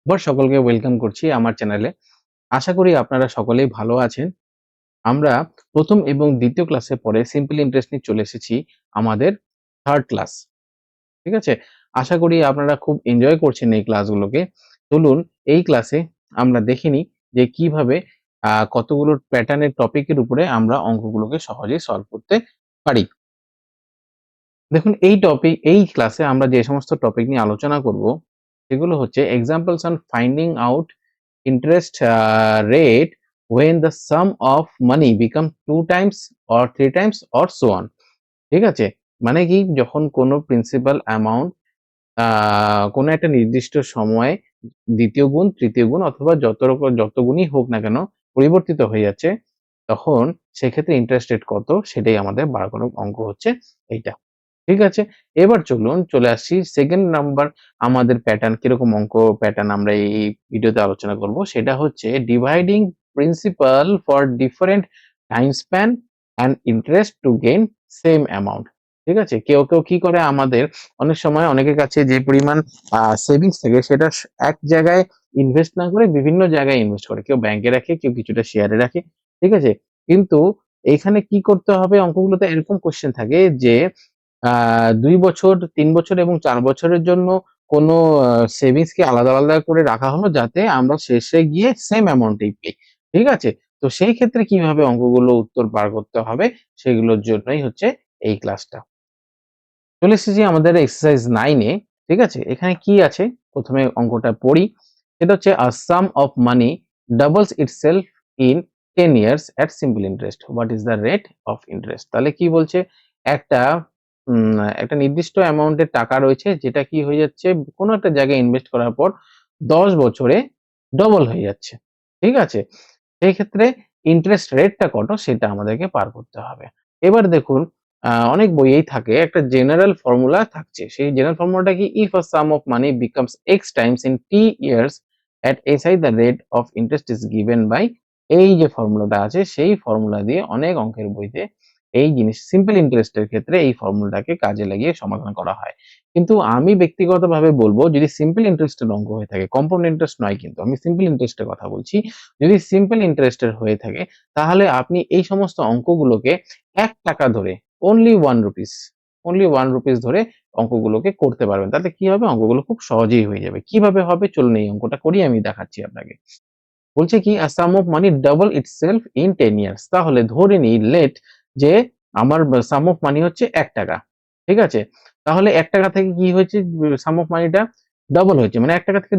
আবার সকলকে ওয়েলকাম করছি আমার চ্যানেলে। আশা করি আপনারা সকলেই ভালো আছেন। আমরা ১ম এবং ২য় ক্লাসের পরে সিম্পল ইন্টারেস্ট নিয়ে চলে এসেছি আমাদের 3rd ক্লাস। ঠিক আছে? আশা করি আপনারা খুব এনজয় করছেন এই ক্লাসগুলোকে। চলুন এই ক্লাসে আমরা দেখে নিই যে কিভাবে কতগুলো প্যাটার্নের টপিকের উপরে আমরা অঙ্কগুলোকে সহজেই সলভ করতে পারি। দেখুন এই ক্লাসে আমরা যে সমস্ত টপিক নিয়ে আলোচনা করব সেগুলো হচ্ছে examples on finding out interest rate when the sum of money become 2 times or 3 times or so on. ঠিক আছে? মানে কি যখন কোনো প্রিন্সিপাল অ্যামাউন্ট কোনো একটা নির্দিষ্ট সময়ে ২য় গুণ, ৩য় গুণ অথবা যত গুণই হোক না কেন পরিবর্তিত হয়ে যাচ্ছে, তখন সেক্ষেত্রে ইন্টারেস্ট রেট কত সেটাই আমাদের বার করার অঙ্ক হচ্ছে এইটা। ঠিক আছে? এবার চলে আসছি 2nd নাম্বার আমাদের প্যাটার্ন কিরকম অঙ্ক প্যাটার্ন আমরা এই ভিডিওতে আলোচনা করব। সেটা হচ্ছে dividing principal for different time span and interest to gain same amount. ঠিক আছে? কেউ কি করে আমাদের অনেক সময় অনেকের কাছে যে পরিমাণ সেভিংস থাকে সেটা এক জায়গায় ইনভেস্ট না করে বিভিন্ন জায়গায় ইনভেস্ট করে। কেউ ব্যাংকে রাখে, কেউ কিছুটা শেয়ারে রাখে। ঠিক আছে? কিন্তু এইখানে কি করতে হবে অঙ্কগুলোতে এরকম কোয়েশ্চেন থাকে যে ২ বছর, ৩ বছর এবং ৪ বছরের জন্য কোনো সেভিংস কে আলাদা করে রাখা হলো যাতে আমরা শেষে গিয়ে সেম অ্যামাউন্টই পাই। ঠিক আছে? তো সেই ক্ষেত্রে কিভাবে অঙ্কগুলো উত্তর বার করতে হবে সেগুলোর জন্যই হচ্ছে এই ক্লাসটা। চলে এসেছি আমাদের এক্সারসাইজ 9 এ। ঠিক আছে? এখানে কি আছে? ১ম এ অঙ্কটা পড়ি। সেটা হচ্ছে a sum of money doubles itself in 10 years at simple interest. What is the rate of interest? তাহলে কি বলছে? একটা একটা নির্দিষ্ট অ্যামাউন্ট এর টাকা রয়েছে যেটা কি হয়ে যাচ্ছে কোনো একটা জায়গায় ইনভেস্ট করার পর ১০ বছরে ডবল হয়ে যাচ্ছে। ঠিক আছে? সেই ক্ষেত্রে ইন্টারেস্ট রেটটা কত সেটা আমাদেরকে পার করতে হবে। এবার দেখুন অনেক বইয়েই থাকে একটা জেনারেল ফর্মুলা থাকছে। সেই জেনারেল ফর্মুলাটা কি? If a sum of money becomes x times in t years at SI the rate of interest is given by এই যে ফর্মুলাটা আছে সেই ফর্মুলা দিয়ে অনেক অঙ্কের বইতে এই জিনিস সিম্পল ইন্টারেস্ট এর ক্ষেত্রে এই ফর্মুলাটাকে কাজে লাগিয়ে সমাধান করা হয়। কিন্তু আমি ব্যক্তিগতভাবে বলব যদি সিম্পল ইন্টারেস্ট এর অঙ্ক হয়ে থাকে, কম্পাউন্ড ইন্টারেস্ট নয় কিন্তু আমি সিম্পল ইন্টারেস্ট এর কথা বলছি। যদি সিম্পল ইন্টারেস্ট এর হয়ে থাকে তাহলে আপনি এই সমস্ত অঙ্কগুলোকে ৳১ ধরে অনলি ₹1 ধরে অঙ্কগুলোকে করতে পারবেন। তাতে কি হবে? অঙ্কগুলো খুব সহজেই হয়ে যাবে। কিভাবে হবে? চলুন এই অঙ্কটা করি আমি দেখাচ্ছি আপনাকে। বলছে কি a sum of money double itself in 10 years তাহলে ধরে নিই যে আমার sum of money হচ্ছে ৳১ ঠিক আছে? তাহলে ৳১ থেকে কি হয়েছে sum of money টা ডবল হয়েছে। মানে ৳১ থেকে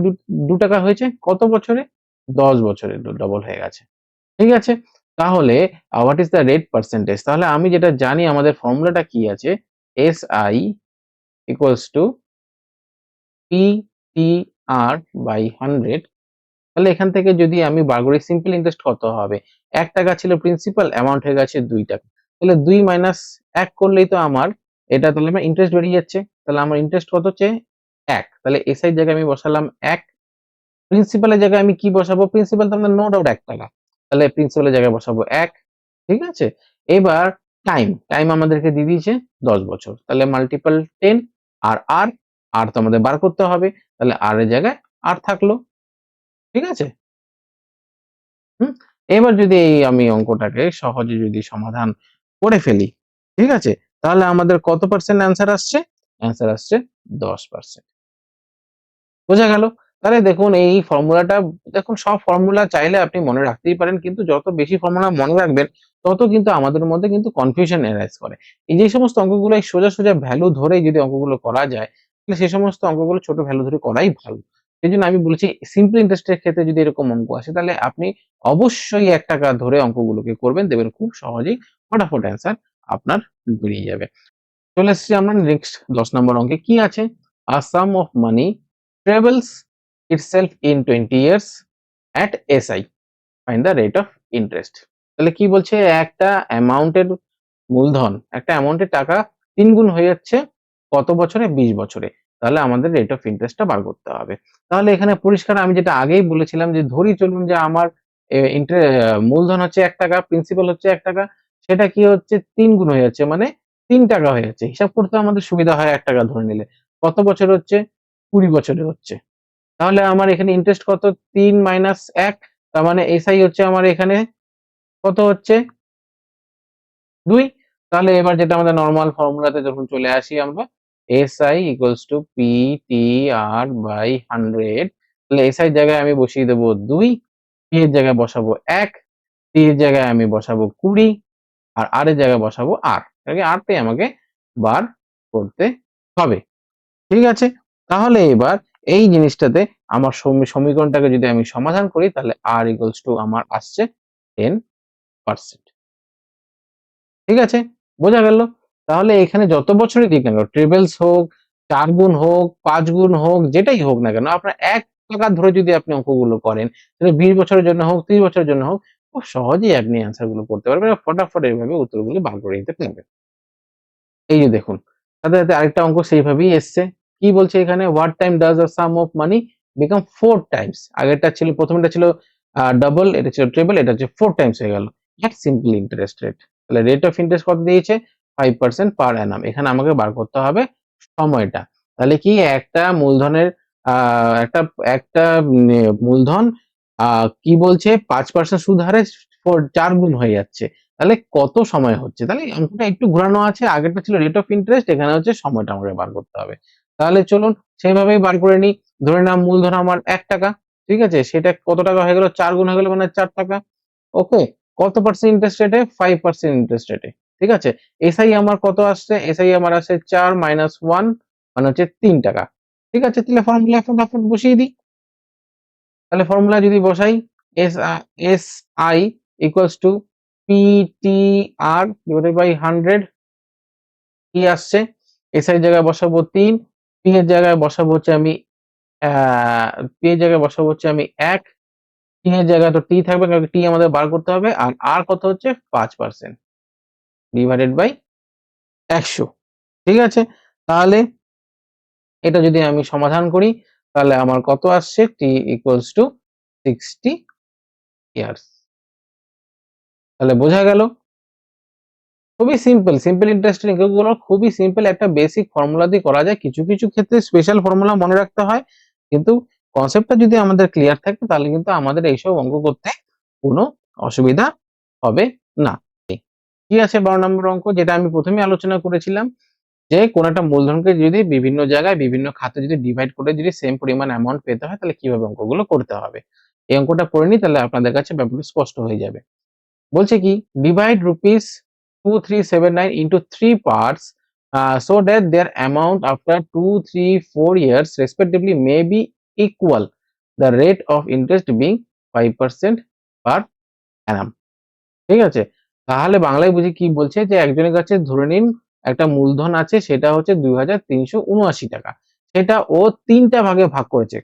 ৳২ হয়েছে কত বছরে? ১০ বছরে ডবল হয়ে গেছে। ঠিক আছে? তাহলে what is the rate percentage তাহলে আমি যেটা জানি আমাদের ফর্মুলাটা কি আছে? SI equals to PTR/100 তাহলে এখান থেকে যদি আমি বার করি সিম্পল ইন্টারেস্ট কত হবে? ৳১ ছিল প্রিন্সিপাল অ্যামাউন্ট হয়ে গেছে ৳২ তাহলে ২ মাইনাস ১ করলেই তো আমার এটা তাহলে আমার ইন্টারেস্ট বেরিয়ে যাচ্ছে। তাহলে আমার ইন্টারেস্ট কত হচ্ছে? ১ তাহলে এসআই এর জায়গায় আমি বসালাম ১ প্রিন্সিপাল এর জায়গায় আমি কি বসাবো? প্রিন্সিপাল তো আমাদের নো ডাউট ৳১ তাহলে প্রিন্সিপাল এর জায়গায় বসাবো ১ ঠিক আছে? এবার টাইম আমাদেরকে দিয়ে দিয়েছে ১০ বছর। তাহলে মাল্টিপল 10 আর তো আমাদের বার করতে হবে। তাহলে এর জায়গায় থাকলো। ঠিক আছে? হুম? এবার যদি আমি অঙ্কটাকে সহজে যদি সমাধান করে ফেলি, ঠিক আছে? তাহলে আমাদের কত পার্সেন্ট অ্যান্সার আসছে? অ্যান্সার আসছে ১০%। বোঝা গেল? তাহলে দেখুন এই ফর্মুলাটা দেখুন সব ফর্মুলা চাইলে আপনি মনে রাখতেই পারেন কিন্তু যত বেশি ফর্মুলা মনে রাখবেন তত কিন্তু আমাদের মধ্যে কিন্তু কনফিউশন এরাইজ করে। এই যে সমস্ত অঙ্কগুলো এই সোজা ভ্যালু ধরেই যদি অঙ্কগুলো করা যায় তাহলে সে সমস্ত অঙ্কগুলো ছোট ভ্যালু ধরে করাই ভালো। সেজন্য আমি বলেছি সিম্পল ইন্টারেস্ট এর ক্ষেত্রে যদি এরকম অঙ্ক আসে তাহলে আপনি অবশ্যই ৳১ ধরে অঙ্কগুলোকে করবেন দেখবেন খুব সহজেই ফটাফট অ্যান্সার আপনার বেরিয়ে যাবে। চলে এসেছি আমরা নেক্সট ১০ নম্বর অঙ্কে কি আছে? A sum of money trebles itself in 20 years at SI. Find the rate of interest. তাহলে কি বলছে? একটা অ্যামাউন্টের মূলধন, একটা অ্যামাউন্টের টাকা ৩ গুণ হয়ে যাচ্ছে কত বছরে? ২০ বছরে। তাহলে আমাদের রেট অফ ইন্টারেস্টটা বার করতে হবে। তাহলে এখানে পরিষ্কার আমি যেটা আগেই বলেছিলাম যে ধরি চলুন যে আমার এ ইন্টারে মূলধন হচ্ছে ৳১ প্রিন্সিপাল হচ্ছে ৳১ সেটা কি হচ্ছে ৩ গুণ হয়ে যাচ্ছে মানে ৳৩ হয়ে যাচ্ছে। হিসাব করতে আমাদের সুবিধা হয় ৳১ ধরে নিলে। কত বছরে হচ্ছে? ২০ বছরে হচ্ছে। তাহলে আমার এখানে ইন্টারেস্ট কত, 3 মাইনাস 1, তার মানে এসআই হচ্ছে আমার এখানে কত হচ্ছে 2। তাহলে এবার যেটা আমাদের নরমাল ফর্মুলাতে যখন চলে আসি আমরা, SI equals to P T R by 100। তাহলে এসআই জায়গায় আমি বসিয়ে দেবো 2, পি এর জায়গায় বসাবো 1, টি এর জায়গায় আমি বসাবো 20, আর আর এর জায়গায় বসাবো আর। আর টাই আমাকে বার করতে হবে। ঠিক আছে? তাহলে এবার এই জিনিসটাতে আমার সমীকরণটাকে যদি আমি সমাধান করি, তাহলে আর ইকুয়ালস টু আমার আসছে 10%। ঠিক আছে? বোঝা গেল? তাহলে এখানে যত বছরই দিক না কেন, ট্রিপলস হোক, 4 গুণ হোক, 5 গুণ হোক, যেটাই হোক না কেন, আপনার ৳1 ধরে যদি আপনি অঙ্কগুলো করেন, সেটা 20 বছরের জন্য হোক, 30 বছরের জন্য হোক, খুব সহজেই আপনি অ্যান্সার গুলো করতে পারবেন আর ফটাফট এভাবে উত্তরগুলো বার করে নিতে পারবেন। এই যে দেখুন, সাথে আরেকটা অঙ্ক সেইভাবেই এসছে। কি বলছে এখানে? What time does the some of money become 4 Times. আগেরটা ছিল, প্রথমটা ছিল ডাবল, এটা ছিল ট্রিপল, এটা হচ্ছে 4 টাইমস হয়ে গেল। এট সিম্পল ইন্টারেস্ট রেট। তাহলে রেট অফ ইন্টারেস্ট কত দিয়েছে? 5% পার অ্যানাম। এখানে আমাকে বার করতে হবে সময়টা। তাহলে কি একটা মূলধনের আ একটা একটা মূলধন কি বলছে 5% সুদ হারে 4 গুণ হয়ে যাচ্ছে। তাহলে কত সময় হচ্ছে? তাহলে অঙ্কটা একটু ঘোরানো আছে। আগেরটা ছিল রেট অফ ইন্টারেস্ট, এখানে হচ্ছে সময়টা আমাকে বার করতে হবে। তাহলে চলুন সেইভাবেই বার করে নিই। ধরে নাও মূলধন আমার ৳1, ঠিক আছে? সেটা কত টাকা হয়ে গেল? 4 গুণ হয়ে গেল মানে ৳4। ওকে? কত পার্সেন্ট ইন্টারেস্ট রেটে? 5% ইন্টারেস্ট রেটে। ঠিক আছে? এসআই আমার কত আসছে? এসআই আমার আসছে 4 মাইনাস 1 মানে হচ্ছে ৳3। ঠিক আছে? তাহলে ফর্মুলায় ফটাফট বসিয়ে দিই। তাহলে ফর্মুলা যদি বসাই, SI equals to PTR divided by 100। কি আসছে? এসআই জায়গায় বসাবো 3, পি এর জায়গায় বসাবো হচ্ছে আমি আ পি এর জায়গায় বসাবো হচ্ছে আমি 1, টি এর জায়গায় তো টি থাকবে কারণ টি আমাদের বার করতে হবে। আর আর কত হচ্ছে? 5% ডিভাইডেড বাই 100। ঠিক আছে? তাহলে এটা যদি আমি সমাধান করি, তাহলে আমার কত আসছে? টি ইকুয়ালস টু 60 ইয়ার্স। তাহলে বোঝা গেল? খুবই সিম্পল, সিম্পল ইন্টারেস্টের অঙ্কগুলো খুবই সিম্পল, একটা বেসিক ফর্মুলা দিয়ে করা যায়। কিছু, কিছু ক্ষেত্রে স্পেশাল ফর্মুলা মনে রাখতে হয়। কিন্তু কনসেপ্টটা যদি আমাদের ক্লিয়ার থাকে, তাহলে কিন্তু আমাদের এইসব অঙ্ক করতে কোনো অসুবিধা হবে না। কি আছে 12 নম্বর অঙ্ক, যেটা আমি প্রথমেই আলোচনা করেছিলাম, যে কোন একটা মূলধনকে যদি বিভিন্ন জায়গায় বিভিন্ন খাতে যদি ডিভাইড করে যদি সেম পরিমাণ অ্যামাউন্ট পেতে হয়, তাহলে কিভাবে অঙ্কগুলো করতে হবে। এই অঙ্কটা করে নিই, তাহলে আপনাদের কাছে ব্যাপারটা স্পষ্ট হয়ে যাবে। বলছে কি, divide rupees 2379 into 3 parts so that their amount after 2, 3, 4 years respectively may be equal, the rate of interest being 5% per annum। ঠিক আছে? তাহলে বাংলায় বুঝি কি বলছে, যে একজনের কাছে ধরে নিন একটা মূলধন আছে, সেটা হচ্ছে ৳২৩৭৯। সেটা ও ৩ টা ভাগে ভাগ করেছে।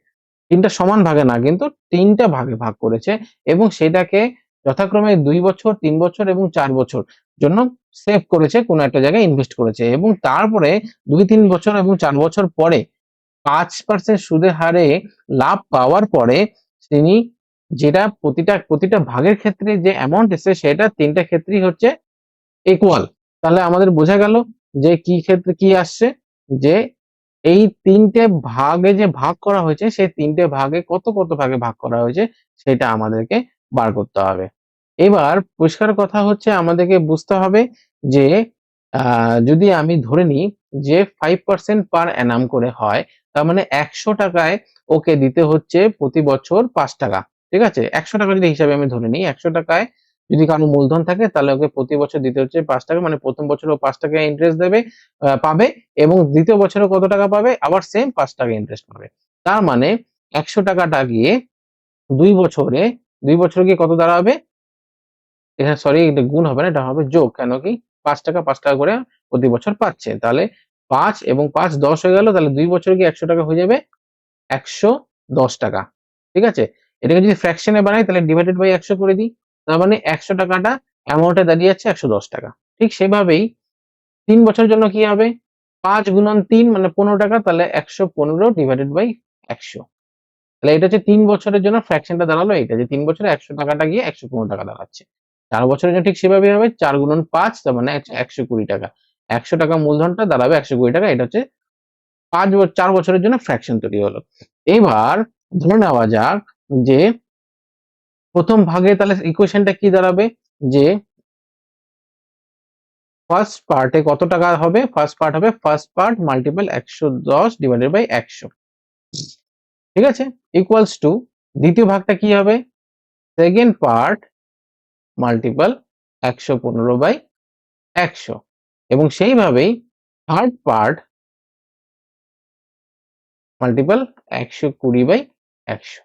৩ টা সমান ভাগে না কিন্তু ৩ টা ভাগে ভাগ করেছে, এবং সেটাকে যথাক্রমে ২ বছর, ৩ বছর এবং ৪ বছর জন্য সেভ করেছে, কোনো একটা জায়গায় ইনভেস্ট করেছে, এবং তারপরে ২-৩ বছর এবং ৪ বছর পরে 5% সুদের হারে লাভ পাওয়ার পরে তিনি যেটা প্রতিটা ভাগের ক্ষেত্রে যে অ্যামাউন্ট এসছে, সেটা ৩ টা ক্ষেত্রেই হচ্ছে ইকুয়াল। তাহলে আমাদের বোঝা গেল যে কি ক্ষেত্রে কি আসছে, যে এই ৩ টে ভাগে যে ভাগ করা হয়েছে, সেই ৩ টে ভাগে কত ভাগে ভাগ করা হয়েছে, সেটা আমাদেরকে বার করতে হবে। এবার পরিষ্কার কথা হচ্ছে, আমাদেরকে বুঝতে হবে যে যদি আমি ধরে নিই যে 5% পার অ্যানাম করে হয়, তার মানে ৳১০০ ওকে দিতে হচ্ছে প্রতি বছর ৳৫। ঠিক আছে? ৳১০০ যদি হিসাবে আমি ধরে নিই, ৳১০০ যদি কারো মূলধন থাকে, তাহলে ওকে প্রতি বছর দিতে হচ্ছে ৳৫। মানে ১ম বছরে ও ৳৫ ইন্টারেস্ট দেবে, পাবে, এবং দ্বিতীয় বছরে কত টাকা পাবে? আবার সেম ৳৫ ইন্টারেস্ট পাবে। তার মানে ৳১০০ গিয়ে ২ বছরে ২ বছরে গিয়ে কত দাঁড়াবে? এখানে সরি, এটা গুণ হবে না, এটা হবে যোগ। কেন কি? ৳৫, ৳৫ করে প্রতি বছর পাচ্ছে। তাহলে ৫ এবং ৫ ১০ হয়ে গেল। তাহলে ২ বছরে গিয়ে ৳১০০ হয়ে যাবে ৳১১০। ঠিক আছে? এটাকে যদি ফ্র্যাকশন এ বানাই, তাহলে ডিভাইডেড বাই ১০০ করে দিই। তার মানে ৳১০০ টা অ্যামাউন্ট এ দাঁড়িয়ে যাচ্ছে ৳১১০। ঠিক সেভাবেই ৩ বছরের জন্য কি হবে? ৫ গুণন ৩ মানে ৳১৫। তাহলে ১১৫ ডিভাইডেড বাই ১০০। তাহলে এটা হচ্ছে ৩ বছরের জন্য ফ্র্যাকশনটা দাঁড়ালো এইটা, যে ৩ বছরে ৳১০০ গিয়ে ৳১১৫ দাঁড়াচ্ছে। ৪ বছরের জন্য ঠিক সেভাবেই হবে। ৪ গুণন ৫ তার মানে ৳১২০। ৳১০০ মূলধনটা দাঁড়াবে ৳১২০। এটা হচ্ছে ৪ বছরের জন্য ফ্র্যাকশন তৈরি হলো। এবার ধরে নেওয়া যাক যে প্রথম ভাগে তাহলে ইকুয়েশনটা কি দাঁড়াবে যে ফার্স্ট পার্টে কত টাকা হবে, ফার্স্ট পার্ট হবে first part multiple 110 divided by 100, ঠিক আছে, ইকুয়ালস টু দ্বিতীয় ভাগটা কি হবে, সেকেন্ড পার্ট মাল্টিপল 115 বাই 100 এবং সেইভাবেই থার্ড পার্ট মাল্টিপল 120 বাই 100।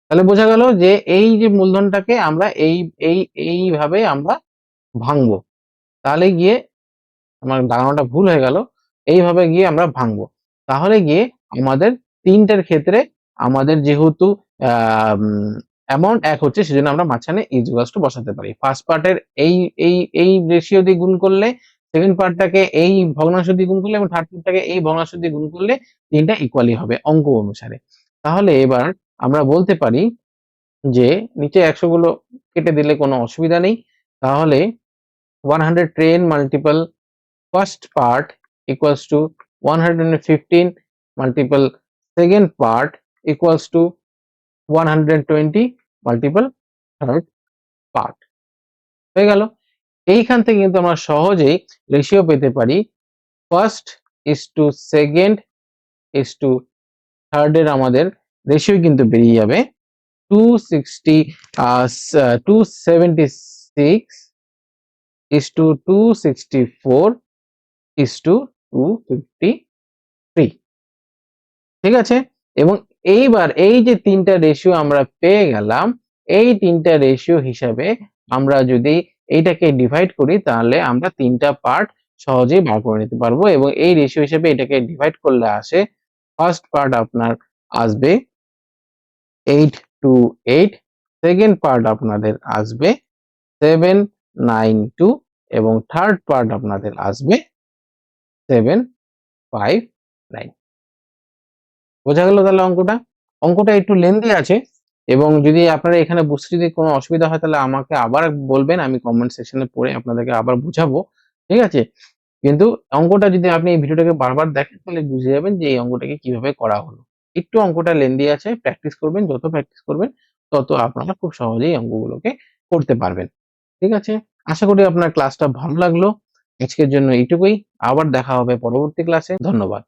তাহলে বোঝা গেল যে এই যে মূলধনটাকে আমরা এইভাবে আমরা ভাঙবো, তাহলে গিয়ে আমার দাগানোটা ভুল হয়ে গেল, এইভাবে গিয়ে আমরা ভাঙবো, তাহলে গিয়ে আমাদের তিনটার ক্ষেত্রে আমাদের যেহেতু অ্যামাউন্ট এক হচ্ছে সেজন্য আমরা মাঝখানে ইজ টু বসাতে পারি। ফার্স্ট পার্টের এই এই এই রেশিও দিয়ে গুণ করলে, সেকেন্ড পার্টটাকে এই ভগ্নাংশ দিয়ে গুণ করলে এবং থার্ড পার্টটাকে এই ভগ্নাংশ দিয়ে গুণ করলে তিনটা ইকুয়ালি হবে অঙ্ক অনুসারে। তাহলে এবার আমরা বলতে পারি যে নিচে 100 গুলো কেটে দিলে কোনো অসুবিধা নেই, তাহলে 110 multiple first part equals to 115 multiple second part equals to 120 multiple third part হয়ে গেল। এইখান থেকে কিন্তু আমরা সহজেই রেশিও পেতে পারি first is to second is to third এর আমাদের রেশিও কিন্তু বেরিয়ে যাবে 276 ইস টু 264 ইস টু 253, ঠিক আছে। এবং এইবার এই যে তিনটা রেশিও আমরা পেয়ে গেলাম, এই তিনটা রেশিও হিসাবে আমরা যদি এইটাকে ডিভাইড করি তাহলে আমরা তিনটা পার্ট সহজেই বার করে নিতে পারবো এবং এই রেশিও হিসেবে এটাকে ডিভাইড করলে আসে ফার্স্ট পার্ট আপনার আসবে 828, সেকেন্ড পার্ট আপনাদের আসবে 792 এবং থার্ড পার্ট আপনাদের আসবে 759। বোঝা গেল তাহলে অঙ্কটা একটু লেন্দি আছে এবং যদি আপনারা এখানে বুঝতে যদি কোনো অসুবিধা হয় তাহলে আমাকে আবার বলবেন, আমি কমেন্ট সেকশনে পড়ে আপনাদেরকে আবার বুঝাবো, ঠিক আছে। কিন্তু অঙ্কটা যদি আপনি এই ভিডিওটাকে বারবার দেখেন তাহলে বুঝে যাবেন যে এই অঙ্কটাকে কিভাবে করা হলো। একটু অঙ্কটা লেন্দি আছে, প্র্যাকটিস করবেন, যত প্র্যাকটিস করবেন তত আপনারা খুব সহজেই অঙ্কগুলোকে করতে পারবেন, ঠিক আছে। আশা করি আপনার ক্লাসটা ভালো লাগলো। আজকের জন্য এইটুকুই, আবার দেখা হবে পরবর্তী ক্লাসে। ধন্যবাদ।